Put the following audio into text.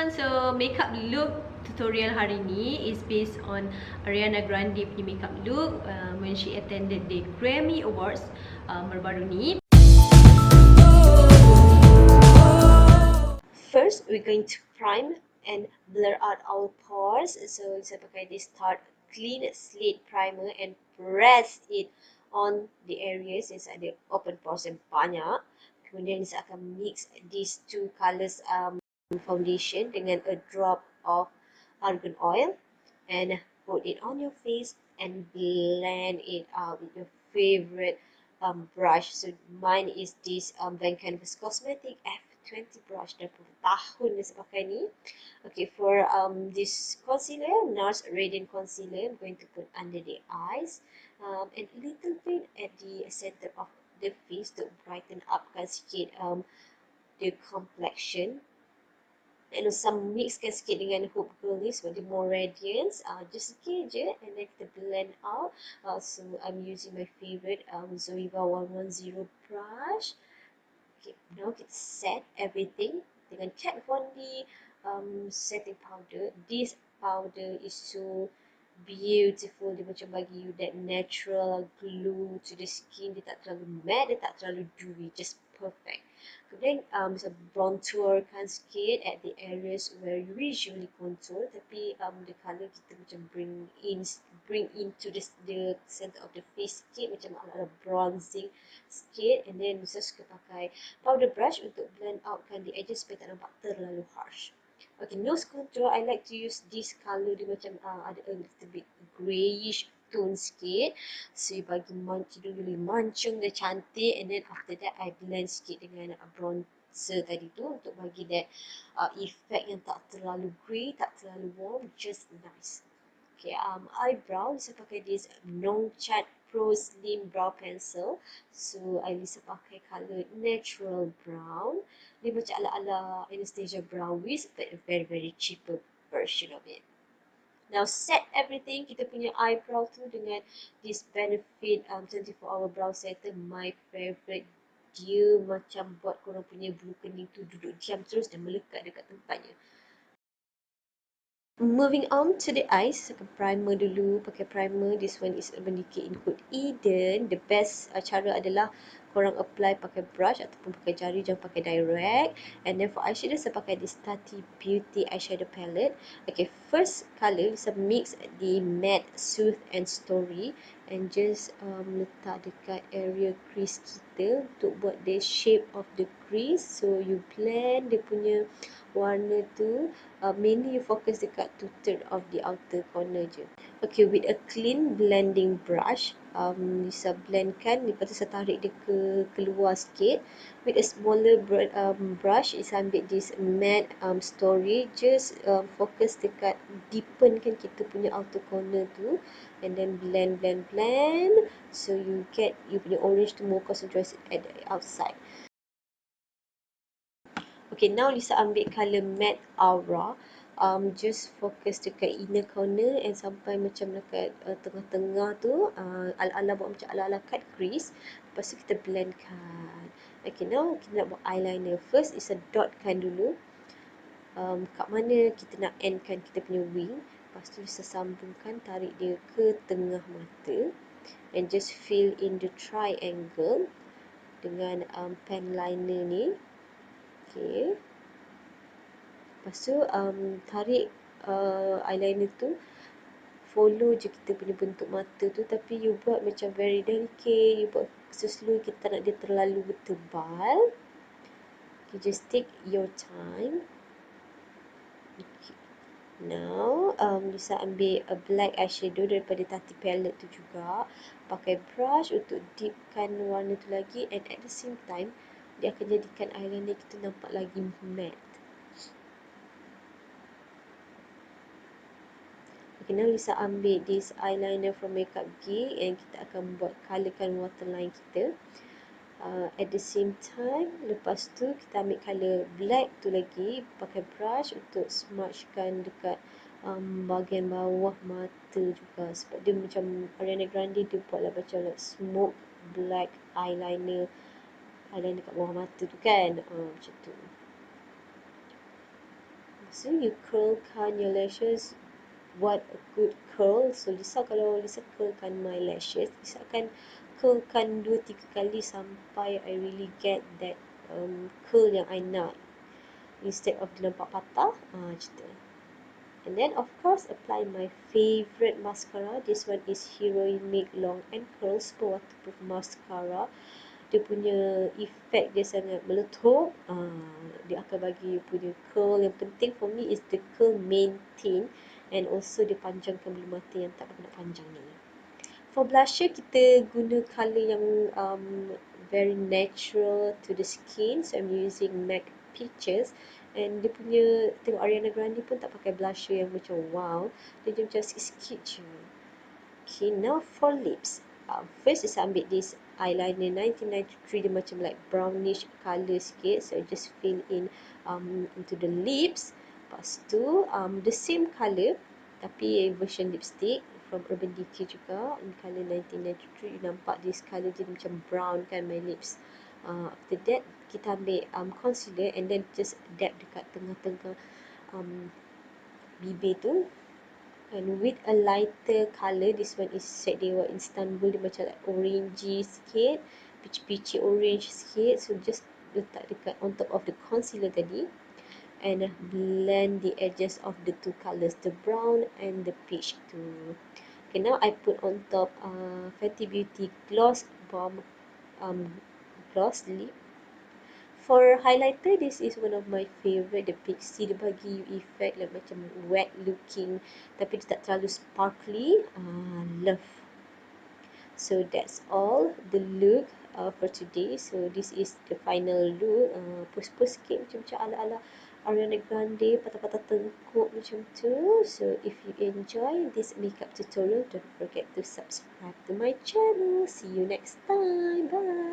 everyone, so makeup look tutorial hari ni is based on Ariana Grande punya makeup look when she attended the Grammy Awards baru-baru ni. First, we're going to prime and blur out our pores. So saya pakai this Tarte Clean Slate Primer and press it on the areas inside the open pores yang banyak. Kemudian saya akan mix these two colors foundation dengan a drop of argan oil and put it on your face and blend it out with your favorite brush. So mine is this Van Canvas Cosmetic F20 brush. Dah berapa tahun dah saya pakai ni. Okay, for this concealer, NARS Radiant Concealer, I'm going to put under the eyes and a little bit at the center of the face to brighten up sikit the complexion. And some mixkan sikit dengan Hope Girl ni sebab dia more radiance. Just sikit je and then kita blend out. So I'm using my favorite Zoeva 110 brush. Okay, now kita set everything dengan Kat Von D setting powder. This powder is so beautiful. Dia macam bagi you that natural glow to the skin. Dia tak terlalu matte, dia tak terlalu dewy, just perfect. Kemudian bisa contour kan sikit at the areas where you usually contour, tapi the colour kita macam bring into the center of the face sikit, macam ala bronzing sikit. And then bisa suka pakai powder brush untuk blend out kan the edges supaya tak nampak terlalu harsh. Okay, nose contour, I like to use this colour. Dia macam ada a little bit greyish tone sikit. So, bagi hidung dia mancung, dia cantik. And then after that, I blend sikit dengan bronzer tadi tu untuk bagi that effect yang tak terlalu grey, tak terlalu warm, just nice. Okay, eyebrow, saya pakai this Nongchat Pro Slim Brow Pencil. So, I bisa pakai colour natural brown. Dia macam ala-ala Anastasia Brow Wiz, but a very, very cheaper version of it. Now, set everything. Kita punya eyebrow tu dengan this Benefit 24-hour brow setter. My favorite. Dia macam buat korang punya bulu kening tu duduk diam terus dan melekat dekat tempatnya. Moving on to the eyes, primer dulu. Pakai primer. This one is Urban Decay in Code Eden. The best cara adalah korang apply pakai brush ataupun pakai jari, jangan pakai direct. And then for eyeshadow, saya pakai this Tati Beauty eyeshadow palette. Okay, first color, saya mix the matte Soothe and Story and just letak dekat area crease kita untuk buat the shape of the crease. So you blend dia punya warna tu, mainly you focus dekat 2/3 of the outer corner je. Okay, with a clean blending brush, Lisa blendkan, lepas tu saya tarik dia keluar sikit. With a smaller brush, Lisa ambil this matte Story, just focus dekat deepenkan kita punya outer corner tu, and then blend. So you get you punya orange tu more concentrated at the outside. Okay, now Lisa ambil colour matte Aura. Just focus dekat inner corner and sampai macam dekat tengah-tengah tu, ala-ala buat macam ala-ala cut crease. Lepas tu kita blendkan. Okay, now kita nak buat eyeliner. First is a dotkan dulu. Kat mana kita nak endkan kita punya wing. Lepas tu Lisa sambungkan, tarik dia ke tengah mata. And just fill in the triangle dengan pen liner ni. Okay. Lepas tu tarik eyeliner tu, follow je kita punya bentuk mata tu, tapi you buat macam very delicate, you buat slow, kita nak dia terlalu tebal. Okay, just take your time. Okay. Now Lisa ambil a black eyeshadow daripada Tati palette tu juga, pakai brush untuk deepkan warna tu lagi, and at the same time dia akan jadikan eyeliner kita nampak lagi matte. Okay, now Lisa ambil this eyeliner from Makeup Geek and kita akan buat colourkan waterline kita. At the same time, lepas tu kita ambil colour black tu lagi, pakai brush untuk smudgekan dekat bahagian bawah mata juga. Sebab dia macam Ariana Grande, dia buatlah macam like smoke black eyeliner kat bawah mata tu kan, macam tu. So you curlkan your lashes, what a good curl. So Lisa, kalau Lisa curlkan my lashes, Lisa akan curlkan 2-3 kali sampai I really get that curl yang I nak, instead of dia nampak patah. Macam tu. And then of course apply my favourite mascara. This one is Heroin Make Long and Curl Super Waterproof Mascara. Dia punya effect dia sangat meletup. Dia akan bagi punya curl. Yang penting for me is the curl maintain, and also dia panjangkan bulu mata yang tak berapa panjang ni. For blusher, kita guna colour yang very natural to the skin. So I'm using MAC Peaches. And dia punya, tengok Ariana Grande pun tak pakai blusher yang macam wow. Dia macam sikit-sikit je. Okay, now for lips. First is ambil this eyeliner 1993. Dia macam like brownish colour sikit. So I just fill in into the lips. Lepas tu, the same colour tapi version lipstick from Urban Decay juga, in colour 1993. You nampak this colour jadi macam brown kan my lips. After that, kita ambil concealer and then just dab dekat tengah-tengah bibir tu. And with a lighter colour, this one is Set Dewa Istanbul. Dia macam like orangey sikit, peachy orange sikit. So just letak dekat on top of the concealer tadi, and blend the edges of the two colours, the brown and the peach too. Okay, now I put on top Fenty Beauty Gloss Bomb Gloss Lip. For highlighter, this is one of my favourite, the Pixie. Dia bagi you effect like macam wet looking, tapi dia tak terlalu sparkly. Love. So that's all the look for today. So this is the final look. Pus-pus sikit macam ala-ala Ariana Grande, patah-patah tengkuk macam tu. So if you enjoy this makeup tutorial, don't forget to subscribe to my channel. See you next time. Bye.